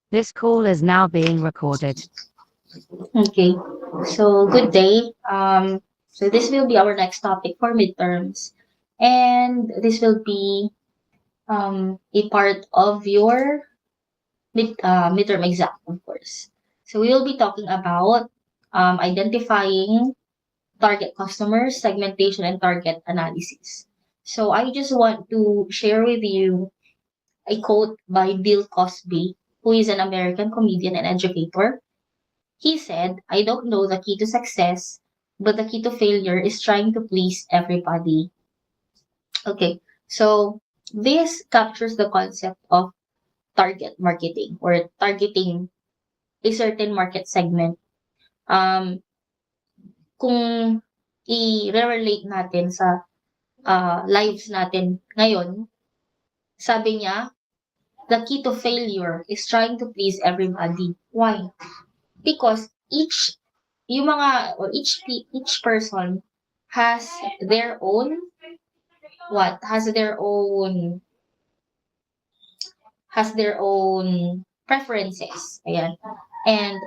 This call is now being recorded. Okay, so good day. So this will be our next topic for midterms, and this will be a part of your midterm exam, of course. So we will be talking about identifying target customers, segmentation, and target analysis. So I just want to share with you a quote by Bill Cosby, who is an American comedian and educator. He said, I don't know the key to success, but the key to failure is trying to please everybody. Okay, so this captures the concept of target marketing or targeting a certain market segment. Um, kung i-relate natin sa lives natin ngayon, sabi niya, the key to failure is trying to please everybody. Why? Because yung mga or each person has their own what has their own preferences. Ayan. And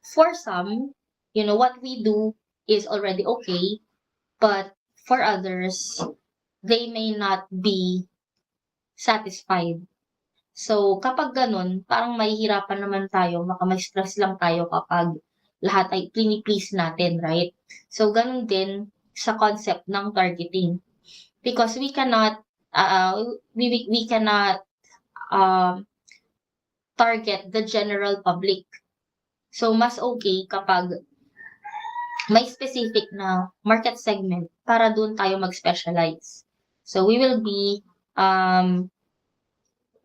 for some, what we do is already okay, but for others, they may not be satisfied. So, kapag ganun, parang mahihirapan naman tayo, baka may stress lang tayo kapag lahat ay piniplease natin, right? So, ganun din sa concept ng targeting. Because we cannot um, target the general public. So, mas okay kapag may specific na market segment para doon tayo mag-specialize. So, um,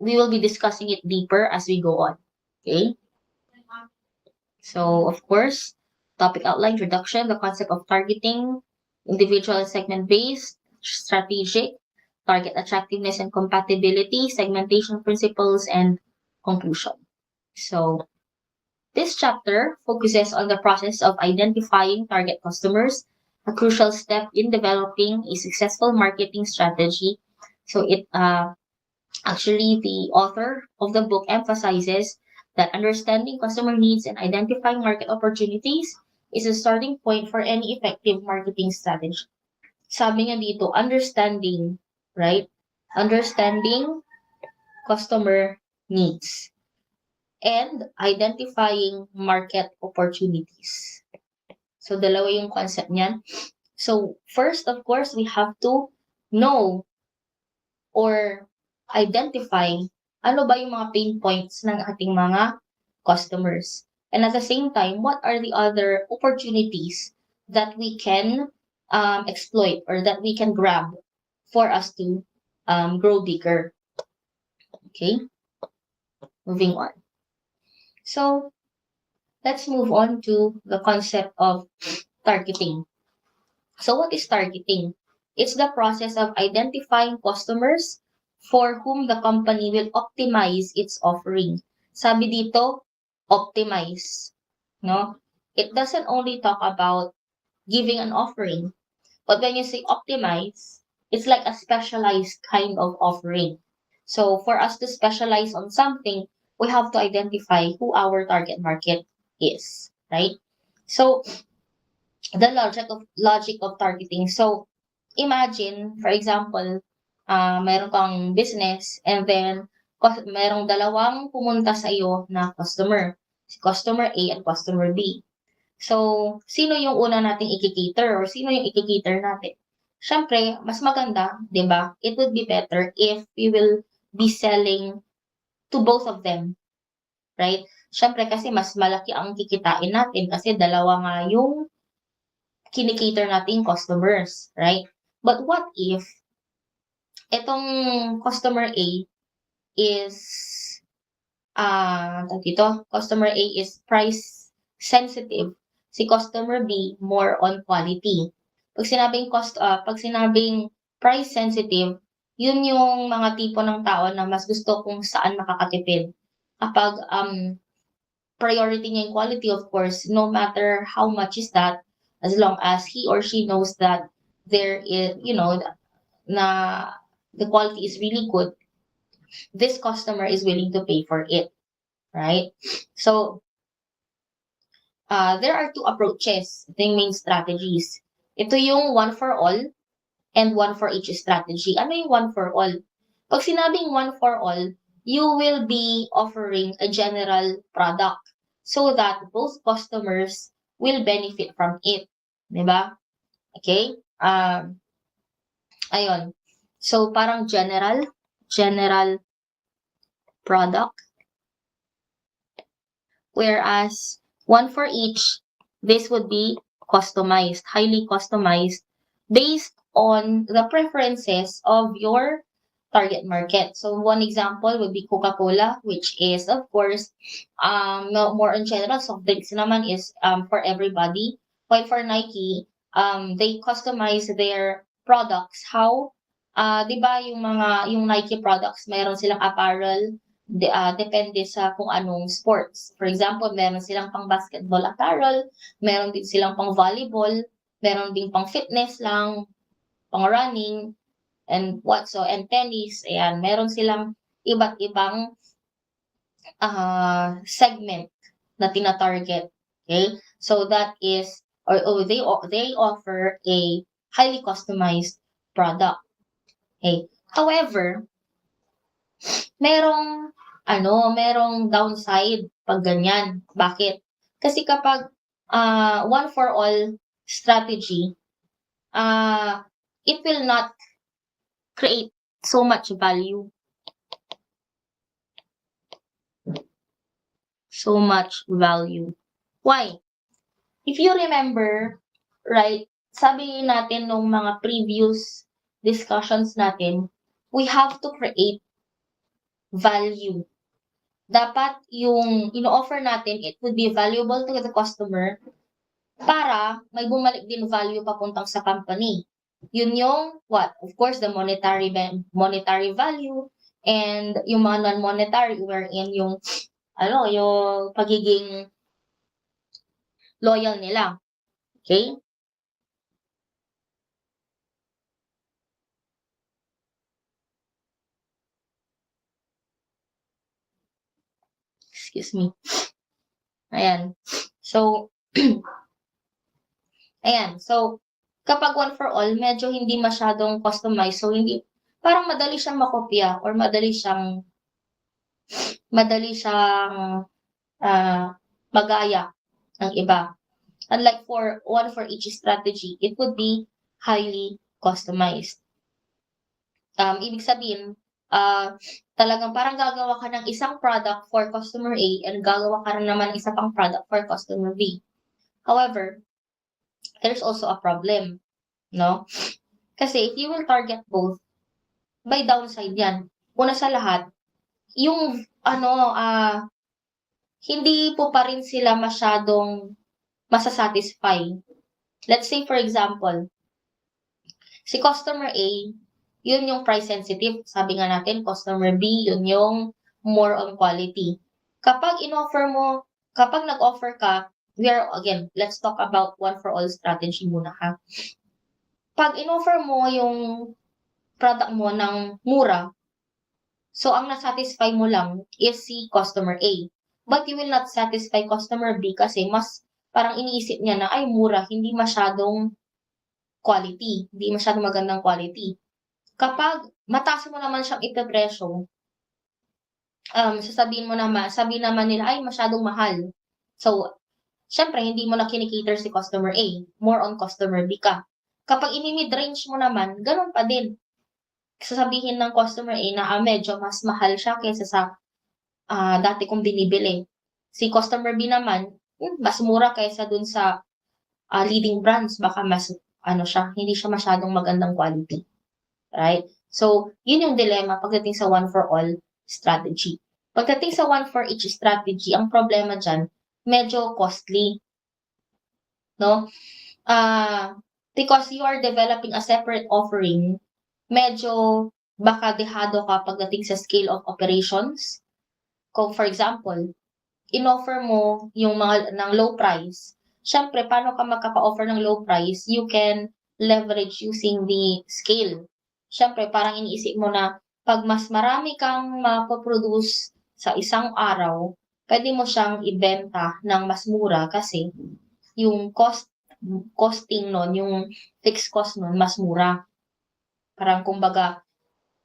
we will be discussing it deeper as we go on. Okay? So, of course, topic outline, introduction, the concept of targeting, individual and segment-based, strategic, target attractiveness and compatibility, segmentation principles, and conclusion. So, this chapter focuses on the process of identifying target customers, a crucial step in developing a successful marketing strategy. So, actually, the author of the book emphasizes that understanding customer needs and identifying market opportunities is a starting point for any effective marketing strategy. Sabi nga dito, understanding, right? Understanding customer needs and identifying market opportunities. So, dalawa yung concept niyan. So, first, of course, we have to know or identify ano ba yung mga pain points ng ating mga customers. And at the same time, what are the other opportunities that we can exploit or that we can grab for us to grow bigger. Okay, moving on. So let's move on to the concept of targeting. So what is targeting? It's the process of identifying customers for whom the company will optimize its offering. Sabi dito, optimize. No? It doesn't only talk about giving an offering, but when you say optimize, it's like a specialized kind of offering. So for us to specialize on something, we have to identify who our target market is, right? So the logic of targeting. So imagine, for example, meron kang business and then merong dalawang pumunta sa iyo na customer. Si customer A at customer B. So, sino yung una nating i-cater or sino yung i-cater natin? Siyempre, mas maganda, 'di ba? It would be better if we will be selling to both of them, right? Siyempre kasi mas malaki ang kikitain natin kasi dalawa nga yung kinikater nating customers, right? But what if itong customer A is customer A is price sensitive. Si customer B more on quality. Pag sinabing price sensitive, yun yung mga tipo ng tao na mas gusto kung saan makakatipid. Kapag priority niya yung quality, of course, no matter how much is that, as long as he or she knows that there is, na the quality is really good, this customer is willing to pay for it. right? So, there are two approaches. Ito yung main strategies. Ito yung one for all and one for each strategy. Ano yung one for all? Pag sinabing one for all, you will be offering a general product so that both customers will benefit from it. Diba? Okay? Ayun. So, parang general product. Whereas, one for each, this would be customized, highly customized, based on the preferences of your target market. So, one example would be Coca-Cola, which is, of course, more in general, soft drinks naman is for everybody. While for Nike, they customize their products. How? Di ba yung Nike products, mayroon silang apparel, depende sa kung anong sports. For example, meron silang pang basketball apparel, meron din silang pang volleyball, meron din pang fitness lang, pang running, and tennis, ayan, meron silang iba't ibang segment na tina-target. Okay? So that is, they offer a highly customized product. Okay? However, merong downside pag ganyan. Bakit? Kasi kapag one for all strategy, it will not create so much value. So much value. Why? If you remember, right, sabi natin nung mga previous discussions natin, we have to create value. Dapat yung ino-offer natin, it would be valuable to the customer para may bumalik din value papuntang sa company. Yun yung what? Of course, the monetary value and yung mga non-monetary wherein yung yung pagiging loyal nila. Okay? Excuse me. Ayan. So, ayan. So, kapag one for all, medyo hindi masyadong customized. So, parang madali siyang makopya or madali siyang magaya ng iba. Unlike for one for each strategy, it would be highly customized. Ibig sabihin, talagang parang gagawa ka ng isang product for customer A and gagawa ka rin naman ng isa pang product for customer B. However, there's also a problem, no? Kasi if you will target both, by downside yan. Una sa lahat, yung hindi po pa rin sila masyadong masasatisfy. Let's say for example, si customer A, yun yung price sensitive. Sabi nga natin, customer B, yun yung more on quality. Kapag nag-offer ka, again, let's talk about one for all strategy muna ha. Pag in-offer mo yung product mo ng mura, so ang nasatisfy mo lang is si customer A. But you will not satisfy customer B kasi mas parang iniisip niya na, ay mura, hindi masyadong quality, hindi masyadong magandang quality. Kapag mataas mo naman siyang ipepresyo, sabihin naman nila, ay masyadong mahal. So, syempre, hindi mo na kinikater si customer A, more on customer B ka. Kapag ini-mid-range mo naman, ganun pa din. Sasabihin ng customer A na medyo mas mahal siya kaysa sa dati kong binibili. Si customer B naman, mas mura kaysa dun sa leading brands, baka mas hindi siya masyadong magandang quality. Right? So, yun yung dilemma pagdating sa one for all strategy. Pagdating sa one for each strategy, ang problema dyan, medyo costly. No? Because you are developing a separate offering, medyo baka dehado ka pagdating sa scale of operations. Kung for example, in-offer mo yung mga ng low price, syempre, paano ka magkapa-offer ng low price? You can leverage using the scale. Syempre, parang iniisip mo na pag mas marami kang mapoproduce sa isang araw, pwede mo siyang ibenta ng mas mura kasi yung costing nun, yung fixed cost nun, mas mura. Parang kumbaga,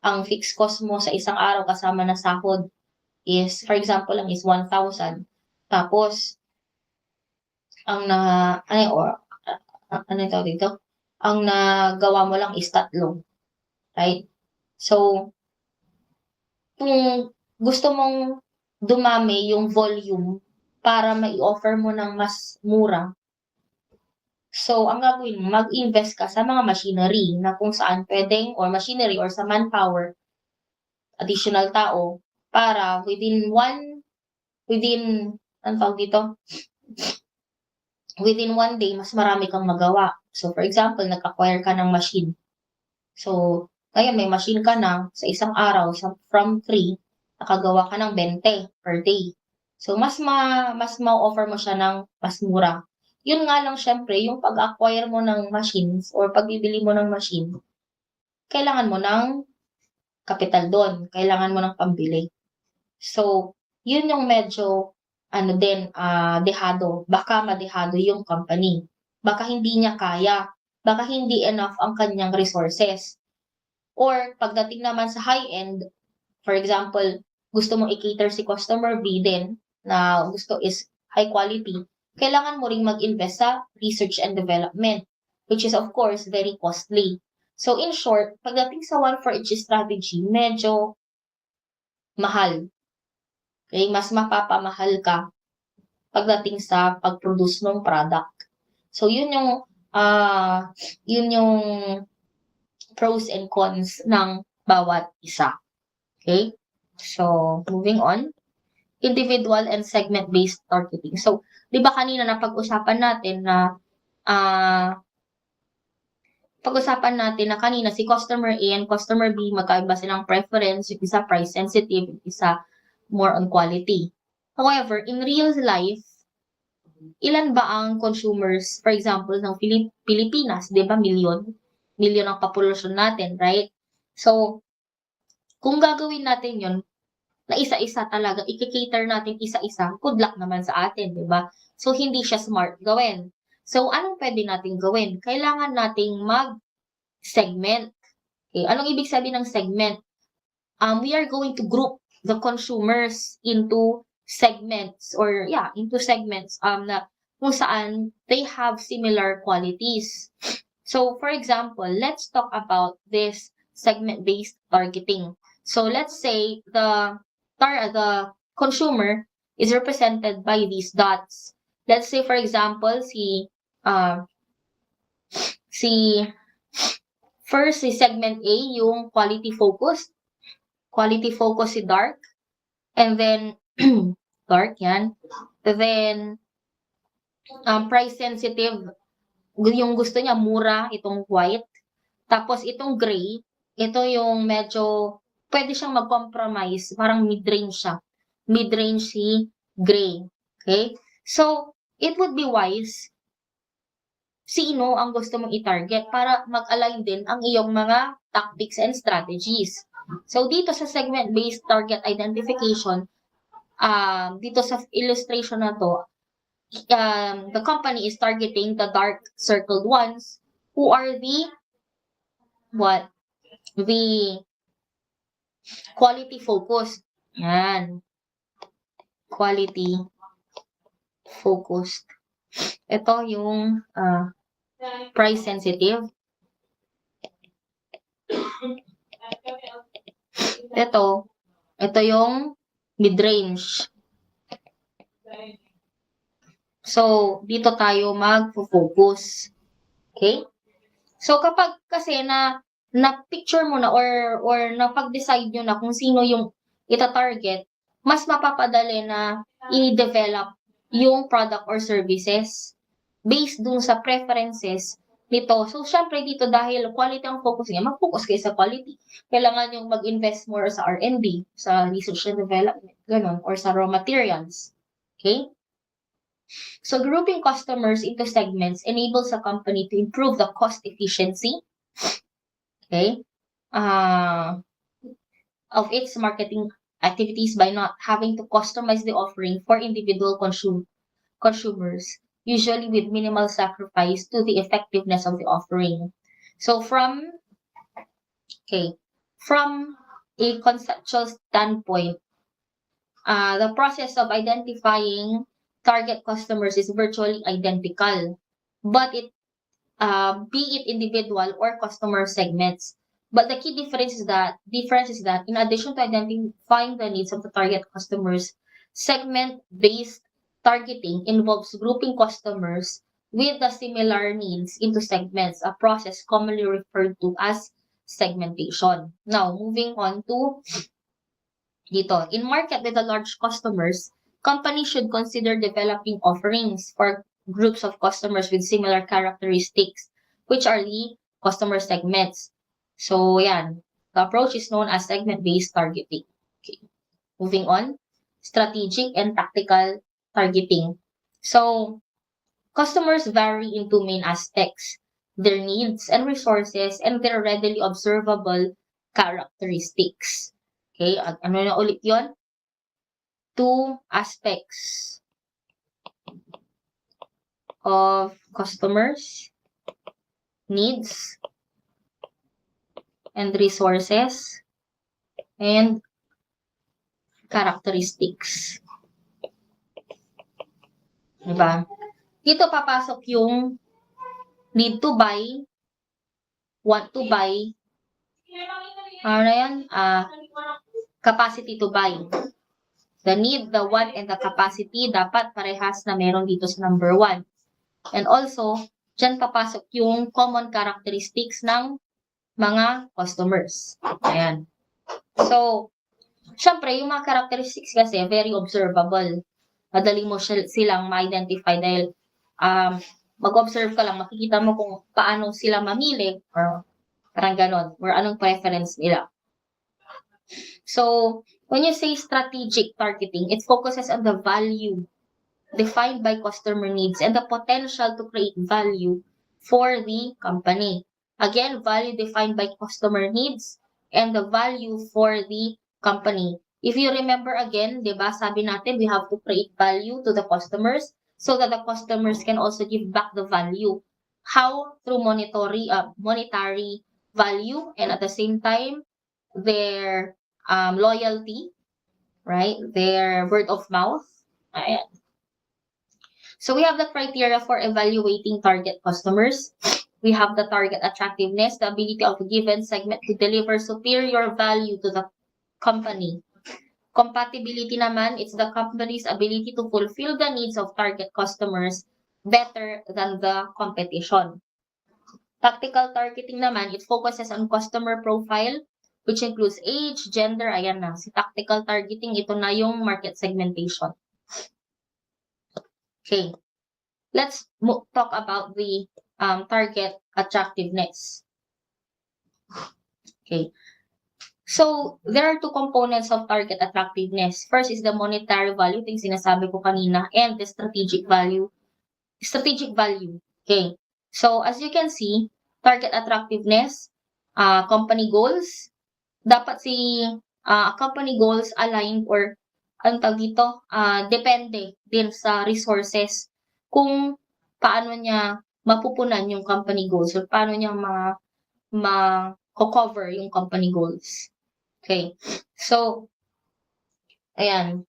ang fixed cost mo sa isang araw kasama na sahod is, for example lang, is 1,000. Tapos, ang ano yung tawag dito? Ang nagawa mo lang is 3. Right? So, kung gusto mong dumami yung volume para mai-offer mo ng mas mura, so, ang gagawin mo, mag-invest ka sa mga machinery na kung saan pwedeng, or machinery or sa manpower, additional tao, para anong tawag dito? Within 1 day, mas marami kang magawa. So, for example, nag-acquire ka ng machine. So, ngayon may machine ka na sa isang araw, from 3, nakagawa ka ng 20 per day. So, mas ma-offer mo siya ng mas mura. Yun nga lang syempre, yung pag-acquire mo ng machines or pagbibili mo ng machine, kailangan mo ng kapital doon. Kailangan mo ng pambili. So, yun yung medyo, dehado. Baka madehado yung company. Baka hindi niya kaya. Baka hindi enough ang kanyang resources. Or, pagdating naman sa high-end, for example, gusto mong i-cater si customer B din, na gusto is high quality, kailangan mo ring mag-invest sa research and development, which is of course very costly. So in short, pagdating sa one for each strategy, medyo mahal. Okay? Mas mapapamahal ka pagdating sa pag-produce ng product. So yun yung pros and cons ng bawat isa. Okay? So, moving on. Individual and segment-based targeting. So, di ba kanina napag-usapan natin na kanina si customer A and customer B, magkaiba silang preference, yung isa price sensitive, yung isa more on quality. However, in real life, ilan ba ang consumers, for example, ng Pilipinas, di ba, milyon ang populasyon natin, right? So, kung gagawin natin yun, na isa-isa talaga, i-cater natin isa-isa, good luck naman sa atin, di ba? So, hindi siya smart gawin. So, anong pwede natin gawin? Kailangan nating mag-segment. Okay, anong ibig sabihin ng segment? We are going to group the consumers into segments na kung saan they have similar qualities. So, for example, let's talk about this segment-based targeting. So, let's say the consumer is represented by these dots. Let's say, for example, si segment A, yung quality focused. Quality focus si dark. And then, dark yan. Then, price sensitive, yung gusto niya mura, itong white. Tapos, itong gray, ito yung medyo pwede siyang mag-compromise, parang mid-range siya. Mid-range si gray. Okay? So, it would be wise sino ang gusto mong i-target para mag-align din ang iyong mga tactics and strategies. So, dito sa segment-based target identification, dito sa illustration na to, the company is targeting the dark circled ones who are the quality focused. Yan. Quality focused. Ito yung price sensitive. Ito yung mid-range. So, dito tayo mag-focus. Okay? So, kapag kasi na-picture mo na or napag-decide nyo na kung sino yung ita-target, mas mapapadali na i-develop yung product or services based dun sa preferences nito. So, syempre dito dahil quality ang focus niya, mag-focus kayo sa quality. Kailangan yung mag-invest more sa R&D, sa research and development, ganun, or sa raw materials. Okay? So, grouping customers into segments enables a company to improve the cost efficiency, okay, of its marketing activities by not having to customize the offering for individual consumers, usually with minimal sacrifice to the effectiveness of the offering. So from a conceptual standpoint, the process of identifying target customers is virtually identical, but be it individual or customer segments. But the key difference is that in addition to identifying the needs of the target customers, segment-based targeting involves grouping customers with the similar needs into segments, a process commonly referred to as segmentation. Now, moving on to dito. In market with the large customers, companies should consider developing offerings for groups of customers with similar characteristics, which are the customer segments. So, yan. The approach is known as segment-based targeting. Okay. Moving on, strategic and tactical targeting. So, customers vary in two main aspects, their needs and resources and their readily observable characteristics. Okay, ano na ulit yon? Two aspects of customers, needs and resources and characteristics. Diba? Dito papasok yung need to buy, want to buy, ano na yan? Capacity to buy. The need, the want, and the capacity dapat parehas na meron dito sa number 1. And also, dyan papasok yung common characteristics ng mga customers. Ayan. So, syempre, yung mga characteristics kasi very observable. Madali mo silang ma-identify dahil mag-observe ka lang, makikita mo kung paano sila mamili or parang ganon, or anong preference nila. So, when you say strategic targeting, it focuses on the value defined by customer needs and the potential to create value for the company. Again, value defined by customer needs and the value for the company. If you remember again, di ba, sabi natin, we have to create value to the customers so that the customers can also give back the value. How? Through monetary value and at the same time, their loyalty, right? Their word of mouth. Ayan. So we have the criteria for evaluating target customers. We have the target attractiveness, the ability of a given segment to deliver superior value to the company. Compatibility naman, it's the company's ability to fulfill the needs of target customers better than the competition. Tactical targeting naman, it focuses on customer profile, which includes age, gender, ayan na. Si tactical targeting, ito na yung market segmentation. Okay. Let's talk about the target attractiveness. Okay. So, there are two components of target attractiveness. First is the monetary value, yung sinasabi ko kanina, and the strategic value. Strategic value. Okay. So, as you can see, target attractiveness, company goals, dapat company goals aligned or ang tawag dito, depende din sa resources kung paano niya mapupunan yung company goals or paano niya ma-cover yung company goals. Okay. So, ayan.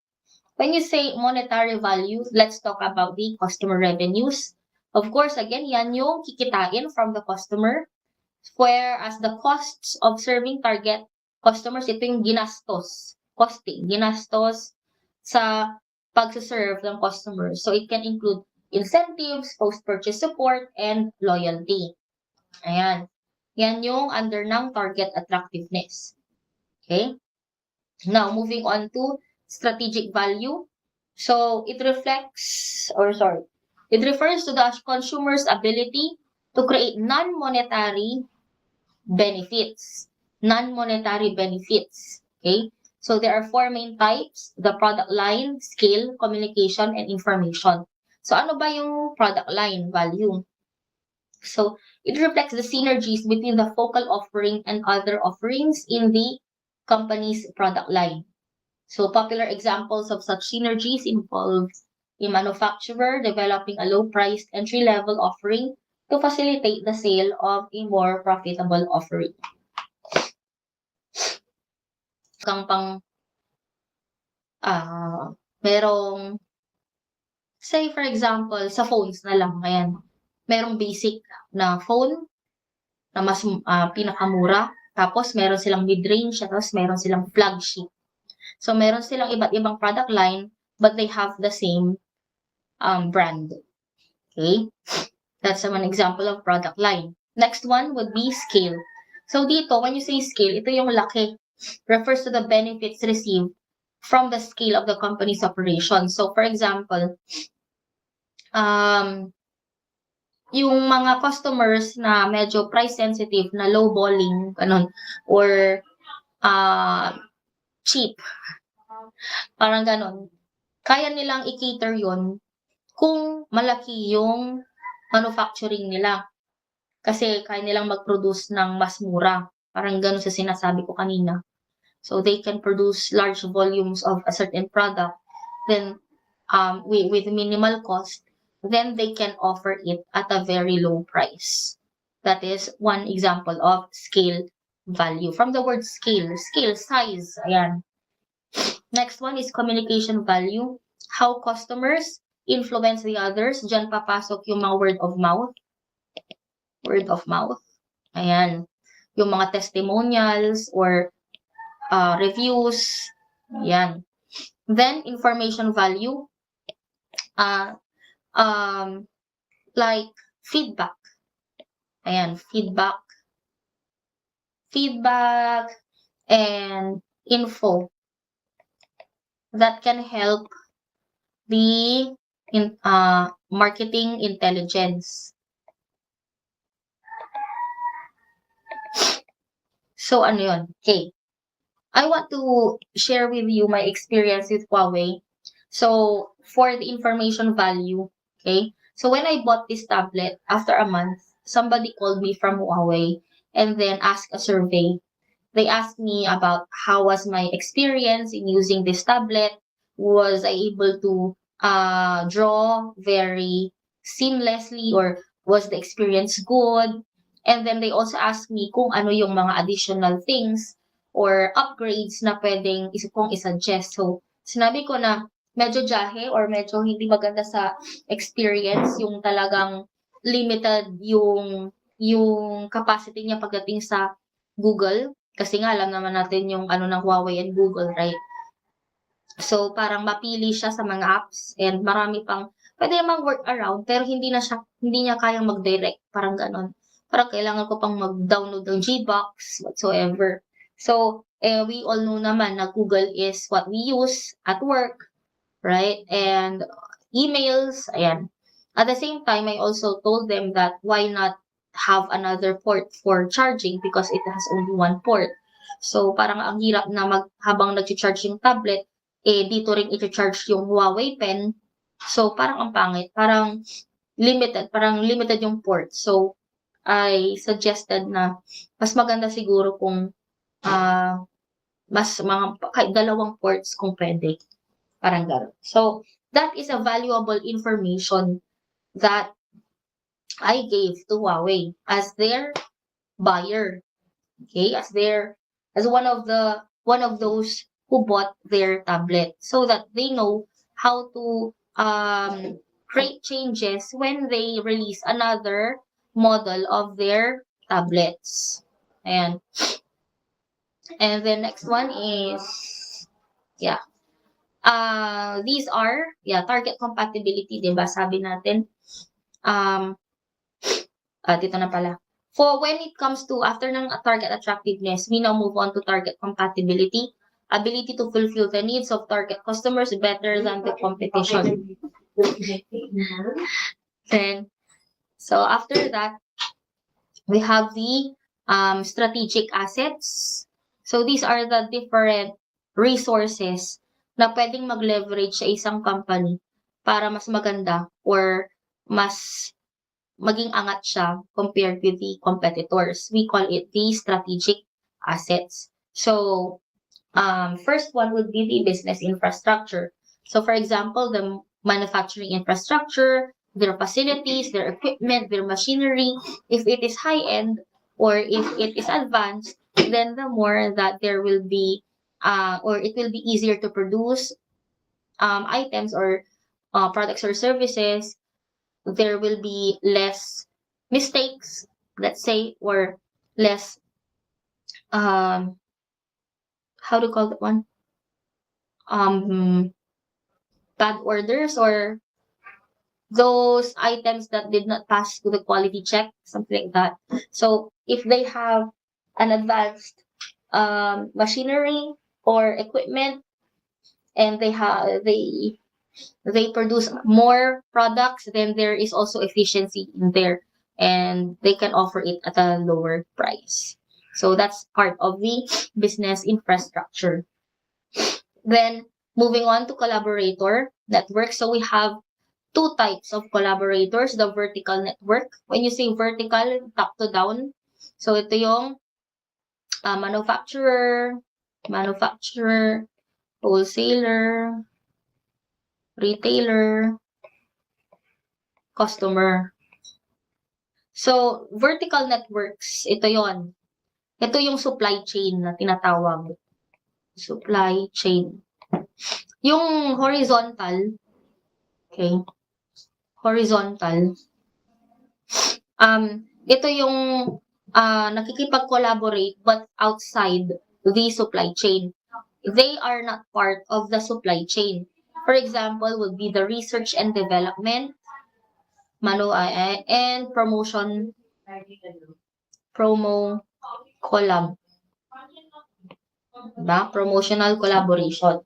When you say monetary value, let's talk about the customer revenues. Of course, again, yan yung kikitain from the customer. Whereas the costs of serving target customers, ito yung ginastos. Costing, ginastos sa pag-serve ng customers. So, it can include incentives, post-purchase support, and loyalty. Ayan. Yan yung under ng target attractiveness. Okay? Now, moving on to strategic value. So, it refers to the consumer's ability to create non-monetary benefits. Non-monetary benefits. Okay? So, there are 4 main types: the product line, scale, communication, and information. So, ano ba yung product line value? So, it reflects the synergies between the focal offering and other offerings in the company's product line. So popular examples of such synergies involve a manufacturer developing a low-priced entry-level offering to facilitate the sale of a more profitable offering. Kang pang merong, say for example, sa phones na lang, ayan, merong basic na phone na mas pinakamura, tapos meron silang mid-range, tapos meron silang flagship. So meron silang iba't ibang product line, but they have the same brand. Okay? That's an example of product line. Next one would be scale. So dito, when you say scale, ito yung laki. Refers to the benefits received from the scale of the company's operation. So for example, yung mga customers na medyo price sensitive, na low balling, ganun, or cheap, parang ganun, kaya nilang i-cater yun kung malaki yung manufacturing nila. Kasi kaya nilang mag-produce ng mas mura. Parang ganun sa sinasabi ko kanina. So they can produce large volumes of a certain product, then with minimal cost, then they can offer it at a very low price. That is one example of scale value. From the word scale, size, ayan. Next one is communication value. How customers influence the others. Diyan papasok yung mga word of mouth. Word of mouth. Ayan. Yung mga testimonials or reviews. Ayan. Then, information value. Like feedback. Ayan, feedback. Feedback and info that can help the marketing intelligence. So, ano yun? Okay. I want to share with you my experience with Huawei. So, for the information value, okay? So, when I bought this tablet, after a month, somebody called me from Huawei and then asked a survey. They asked me about how was my experience in using this tablet. Was I able to draw very seamlessly, or was the experience good? And then they also asked me kung ano yung mga additional things or upgrades na pwedeng kong isuggest. So, sinabi ko na medyo jahe or medyo hindi maganda sa experience, yung talagang limited yung capacity niya pagdating sa Google. Kasi nga alam naman natin yung ano ng Huawei and Google, right? So, parang mapili siya sa mga apps and marami pang pwede namang work around, pero hindi niya kayang mag-direct, parang ganon. Parang kailangan ko pang mag-download ng Gbox, whatsoever. So, we all know naman na Google is what we use at work, right? And emails, ayan. At the same time, I also told them that why not have another port for charging because it has only one port. So, parang ang hirap na habang nag-charge yung tablet, dito rin i-charge yung Huawei Pen. So, parang ang pangit. Parang limited yung port. So, I suggested na mas maganda siguro kung mas kahit dalawang ports kung pwede. Parang gano'n. So, that is a valuable information that I gave to Huawei as their buyer. Okay, as one of those who bought their tablet, so that they know how to create changes when they release another model of their tablets. And the next one is these are target compatibility, diba? Sabi natin dito na pala. For when it comes to after ng target attractiveness, we now move on to target compatibility. Ability to fulfill the needs of target customers better than the competition. Then, so after that, we have the strategic assets. So these are the different resources na pwedeng mag-leverage sa isang company para mas maganda or mas maging angat siya compared with the competitors. We call it the strategic assets. So, First one would be the business infrastructure. So for example, the manufacturing infrastructure, their facilities, their equipment, their machinery, if it is high-end or if it is advanced, then the more that there will be, or it will be easier to produce items or products or services, there will be less mistakes, let's say, or less, um, how to call that one? Bad orders or those items that did not pass to the quality check, something like that. So if they have an advanced machinery or equipment and they produce more products, then there is also efficiency in there and they can offer it at a lower price. So that's part of the business infrastructure. Then moving on to collaborator network. So we have two types of collaborators, the vertical network. When you say vertical, top to down. So ito yung manufacturer, wholesaler, retailer, customer. So, vertical networks, ito yon. Ito yung supply chain na tinatawag. Supply chain. Yung horizontal, okay, horizontal, ito yung nakikipag-collaborate but outside the supply chain. They are not part of the supply chain. For example, would be the research and development, and promo collab. Diba? Promotional collaboration.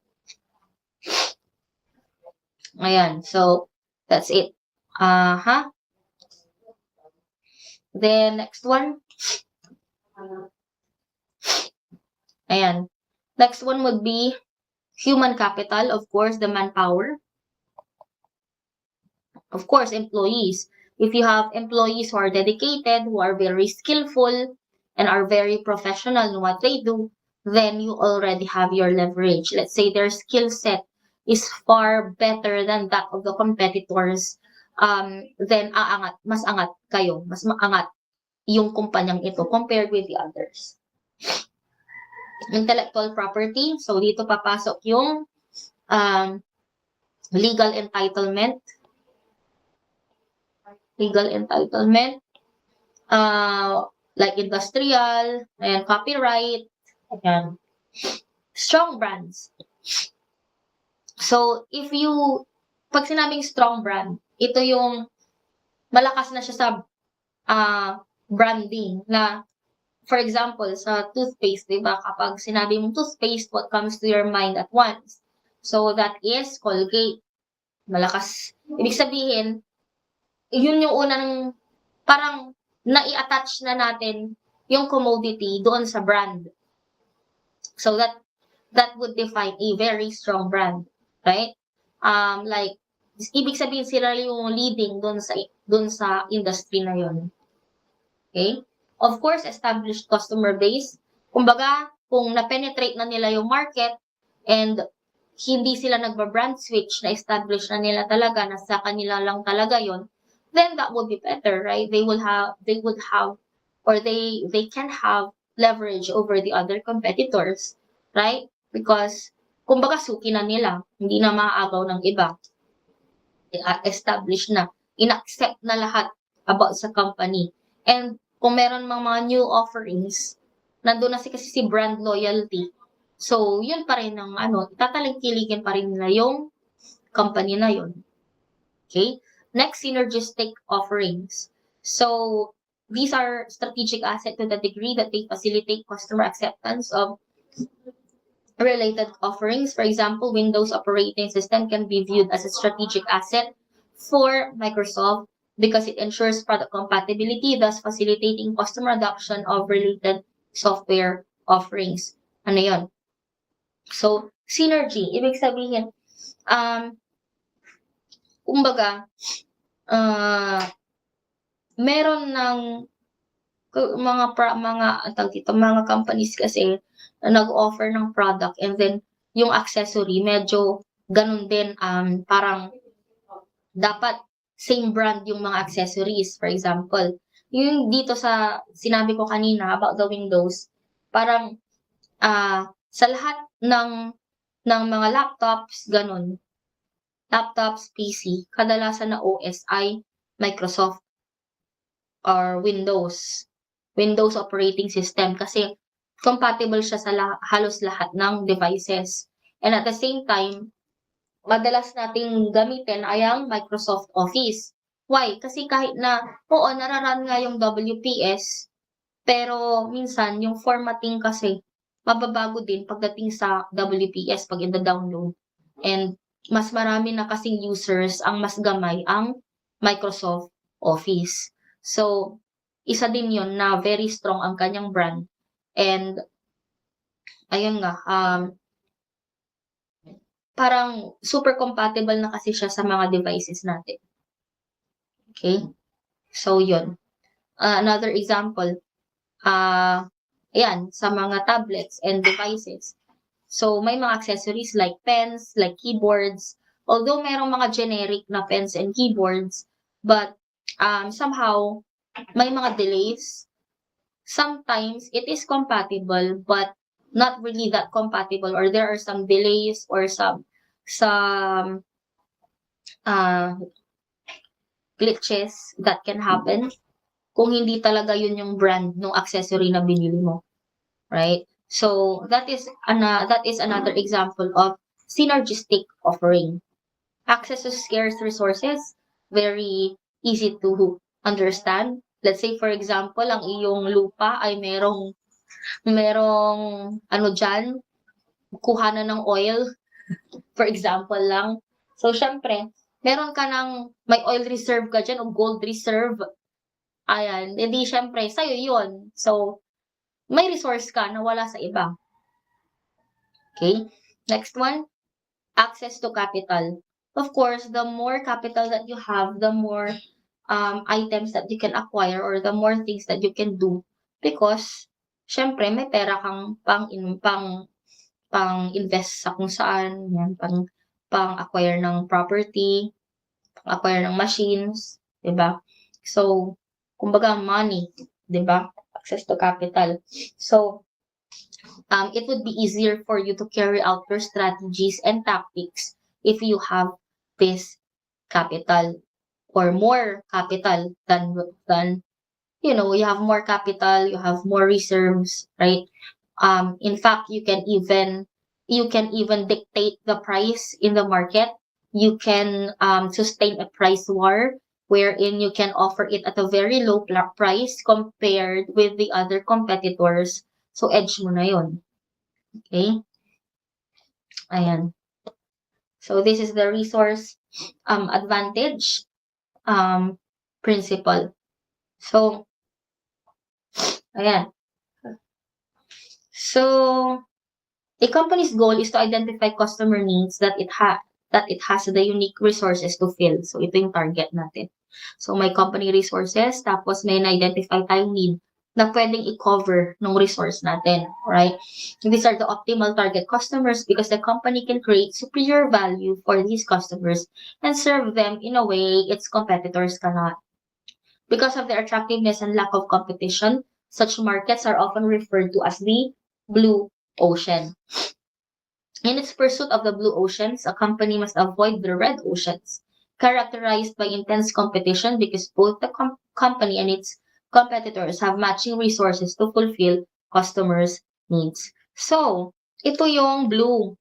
Ayan. So, that's it. Then, next one. Ayan. Next one would be human capital. Of course, the manpower. Of course, employees. If you have employees who are dedicated, who are very skillful, and are very professional in what they do, then you already have your leverage. Let's say their skill set is far better than that of the competitors, then mas angat kayo, mas maangat yung kumpanyang ito compared with the others. Intellectual property. So, dito papasok yung legal entitlement. Like industrial and copyright. Ayan. Strong brands. So, pag sinabing strong brand, ito yung malakas na siya sa branding na, for example, sa toothpaste, diba? Kapag sinabi mong toothpaste, what comes to your mind at once? So, that is Colgate. Malakas. Ibig sabihin, yun yung unang, parang nai-attach na natin yung commodity doon sa brand. So, that would define a very strong brand. Right? Like, ibig sabihin sila yung leading doon sa industry na yun. Okay? Of course, established customer base. Kumbaga, kung na-penetrate na nila yung market and hindi sila nagba-brand switch, na-establish na nila talaga, na sa kanila lang talaga yon, then that would be better, right? They would have, or they can have leverage over the other competitors, right? Because, kumbaga, suki na nila, hindi na maaagaw ng iba. Established na, in-accept na lahat about sa company. And kung meron mga new offerings, nandun na kasi si brand loyalty. So, yun pa rin ang tatalangkiligin pa rin nila yung company na yun. Okay? Next, synergistic offerings. So, these are strategic assets to the degree that they facilitate customer acceptance of related offerings. For example, Windows operating system can be viewed as a strategic asset for Microsoft because it ensures product compatibility, thus facilitating customer adoption of related software offerings. Ano yun? So, synergy. Ibig sabihin, kumbaga, meron ng mga companies kasi na nag-offer ng product and then yung accessory medyo ganun din, parang dapat same brand yung mga accessories. For example, yung dito sa sinabi ko kanina about the Windows, parang, sa lahat ng mga laptops, gano'n. Laptops, PC, kadalasan na OS ay Microsoft or Windows. Windows operating system kasi compatible siya sa halos lahat ng devices. And at the same time, madalas nating gamitin ay ang Microsoft Office. Why? Kasi kahit na, oo, nara-run nga yung WPS, pero minsan yung formatting kasi mababago din pagdating sa WPS 'pag ida-download. And mas marami na kasing users, ang mas gamay ang Microsoft Office. So, isa din yon na very strong ang kanyang brand and ayun nga, parang super compatible na kasi siya sa mga devices natin. Okay? So, yun. Another example, ayan, sa mga tablets and devices. So, may mga accessories like pens, like keyboards. Although merong mga generic na pens and keyboards, but somehow may mga delays. Sometimes it is compatible, but not really that compatible, or there are some delays or some glitches that can happen kung hindi talaga yun yung brand ng accessory na binili mo, right? So that is another example of synergistic offering. Access to scarce resources, very easy to understand. Let's say for example, ang iyong lupa ay merong ano diyan, kuhanan ng oil, for example lang. So syempre, meron ka may oil reserve ka diyan o gold reserve. Ayan, edi syempre sa'yo yun. So, may resource ka na wala sa iba. Okay? Next one, access to capital. Of course, the more capital that you have, the more items that you can acquire or the more things that you can do. Because, syempre, may pera kang pang-invest sa kung saan, yan, pang-acquire ng property, pang-acquire ng machines, 'di ba? So, kumbaga money, 'di ba? Access to capital. So, it would be easier for you to carry out your strategies and tactics if you have this capital or more capital than you have more capital, you have more reserves, right? In fact, you can even dictate the price in the market. You can sustain a price war wherein you can offer it at a very low price compared with the other competitors. So, edge mo na yun. Okay? Ayan. So, this is the resource advantage principle. So, ayan. So, a company's goal is to identify customer needs that it has the unique resources to fill. So, ito yung target natin. So, may company resources, tapos may na-identify tayong need na pwedeng i-cover ng resource natin, right? These are the optimal target customers because the company can create superior value for these customers and serve them in a way its competitors cannot. Because of their attractiveness and lack of competition, such markets are often referred to as the blue ocean. In its pursuit of the blue oceans, a company must avoid the red oceans, characterized by intense competition because both the company and its competitors have matching resources to fulfill customers' needs. So, ito yung blue.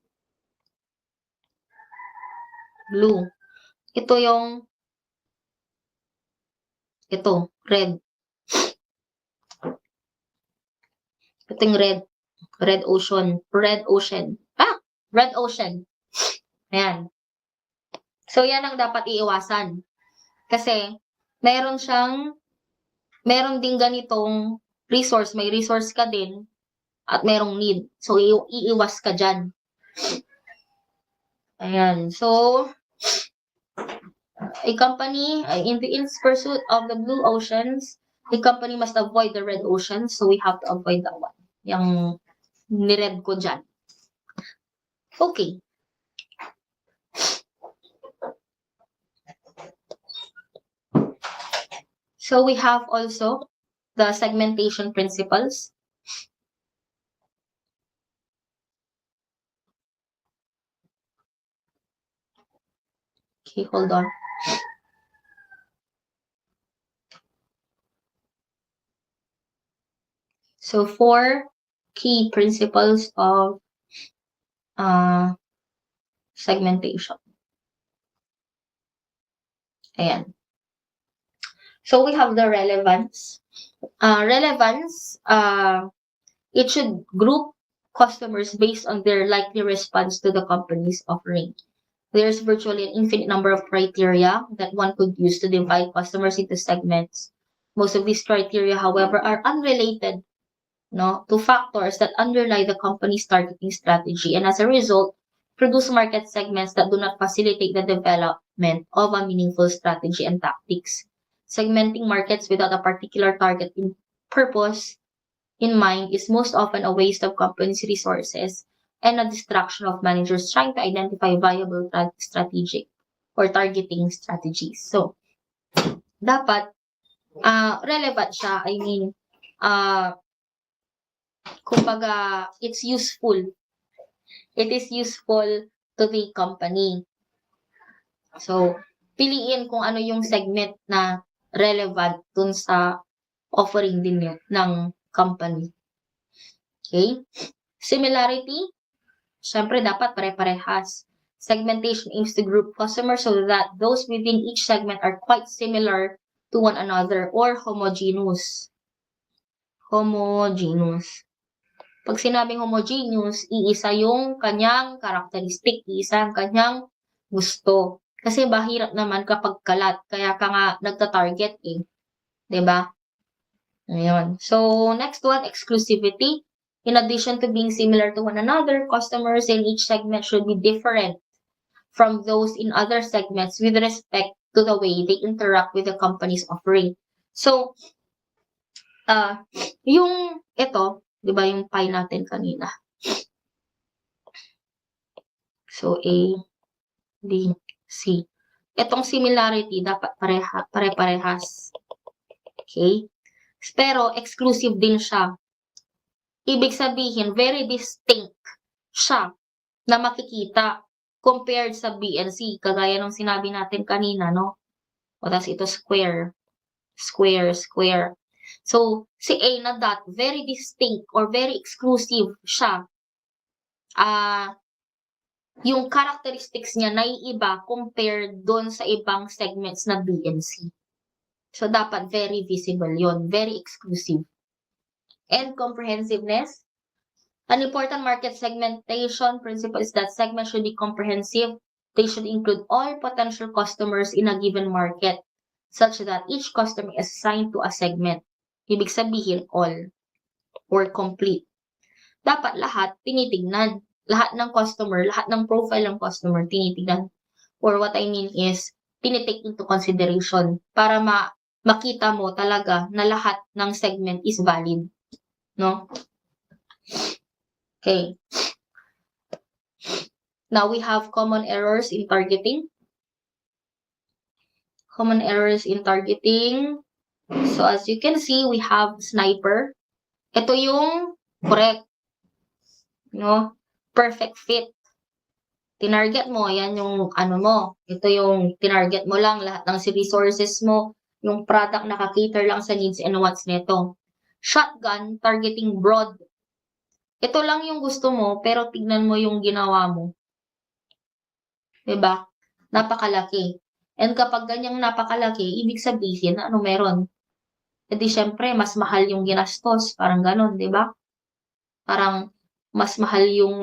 Blue. Ito yung red. Ito yung red. Red ocean. Red ocean. Red ocean. Ayan. So, yan ang dapat iiwasan. Kasi, meron ding ganitong resource, may resource ka din, at merong need. So, iiwas ka dyan. Ayan. So, a company in its pursuit of the blue oceans the company must avoid the red ocean, so we have to avoid that one. Yung ni-red ko dyan. Okay. So we have also the segmentation principles. Okay, hold on. So 4 key principles of segmentation. Ayan. So we have the relevance. Relevance, it should group customers based on their likely response to the company's offering. There's virtually an infinite number of criteria that one could use to divide customers into segments. Most of these criteria, however, are unrelated to factors that underlie the company's targeting strategy, and as a result, produce market segments that do not facilitate the development of a meaningful strategy and tactics. Segmenting markets without a particular target in purpose in mind is most often a waste of companies' resources and a distraction of managers trying to identify viable strategic or targeting strategies. So, dapat relevant siya. I mean, kumbaga, it's useful. It is useful to the company. So, piliin kung ano yung segment na relevant dun sa offering din yun ng company. Okay? Similarity, syempre dapat pare-parehas. Segmentation aims to group customers so that those within each segment are quite similar to one another or homogeneous. Homogeneous. Pag sinabing homogeneous, iisa yung kanyang characteristic, iisa ang kanyang gusto. Kasi mahirap naman kapag kalat, kaya ka nga nagta-target eh. 'Di ba? Ayun. So, next one, exclusivity. In addition to being similar to one another, customers in each segment should be different from those in other segments with respect to the way they interact with the company's offering. So, yung ito, 'di ba yung pie natin kanina? So, A, B, C. Itong similarity, dapat pare-parehas. Okay? Pero, exclusive din siya. Ibig sabihin, very distinct siya na makikita compared sa B and C. Kagaya nung sinabi natin kanina, no? O, tas ito square. Square, square. So, si A na dot, very distinct or very exclusive siya. Yung characteristics niya naiiba compared doon sa ibang segments na B and C. So, dapat very visible yon, very exclusive. And comprehensiveness. An important market segmentation principle is that segments should be comprehensive. They should include all potential customers in a given market, such that each customer is assigned to a segment. Ibig sabihin, all or complete. Dapat lahat tinitignan. Lahat ng customer, lahat ng profile ng customer tinitignan. Or what I mean is, tinitake into consideration para makita mo talaga na lahat ng segment is valid. No? Okay. Now we have common errors in targeting. Common errors in targeting. So as you can see, we have sniper. Ito yung correct. No? Perfect fit. Tinarget mo, yan yung ano mo. Ito yung tinarget mo lang, lahat ng resources mo, yung product nakakater lang sa needs and wants nito. Shotgun, targeting broad. Ito lang yung gusto mo, pero tignan mo yung ginawa mo. Diba? Napakalaki. And kapag ganyang napakalaki, ibig sabihin na ano meron. E di syempre, mas mahal yung ginastos. Parang ganon, diba? Parang mas mahal yung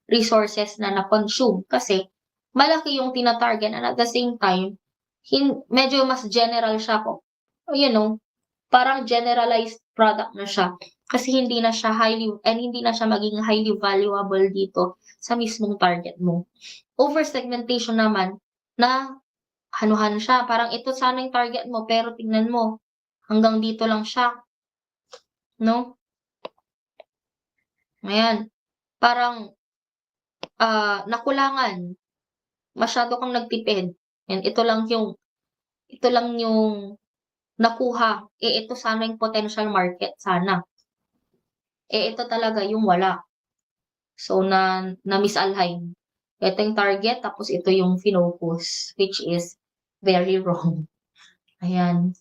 resources na na-consume kasi malaki yung tina-target and at the same time, medyo mas general siya po. You know, parang generalized product na siya kasi hindi na siya magiging highly valuable dito sa mismong target mo. Over-segmentation naman na hanuhan siya. Parang ito sana yung target mo, pero tingnan mo, hanggang dito lang siya. No? Ayan. Parang, nakulangan. Masyado kang nagtipid. And ito lang yung nakuha. Ito sana yung potential market, sana. Ito talaga yung wala. So, na-misalign. Ito yung target, tapos ito yung finocus, which is very wrong. Ayan.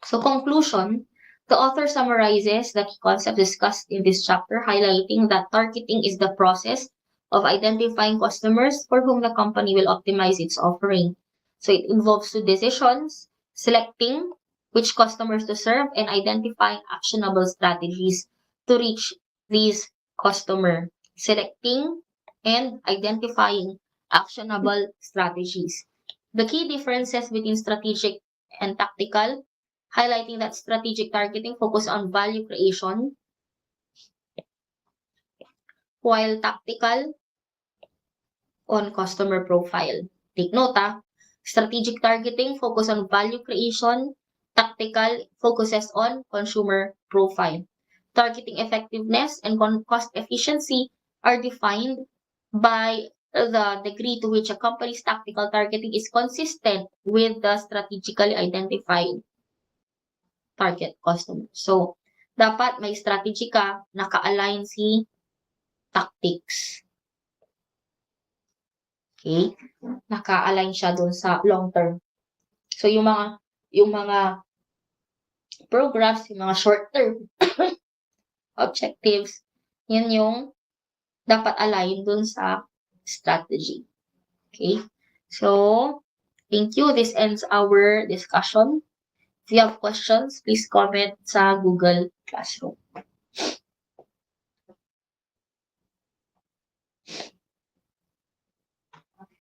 So, conclusion, the author summarizes the key concepts discussed in this chapter, highlighting that targeting is the process of identifying customers for whom the company will optimize its offering. So, it involves two decisions, selecting which customers to serve and identifying actionable strategies to reach these customer. Selecting and identifying actionable strategies. The key differences between strategic and tactical, highlighting that strategic targeting focus on value creation, while tactical on customer profile. Take note, strategic targeting focus on value creation, tactical focuses on consumer profile. Targeting effectiveness and cost efficiency are defined by the degree to which a company's tactical targeting is consistent with the strategically identified target customer. So, dapat may strategy ka, naka-align si tactics. Okay? Naka-align siya dun sa long term. So, yung mga programs, yung mga short term objectives, yun yung dapat align dun sa strategy. Okay? So, thank you. This ends our discussion. If you have questions, please comment sa Google Classroom.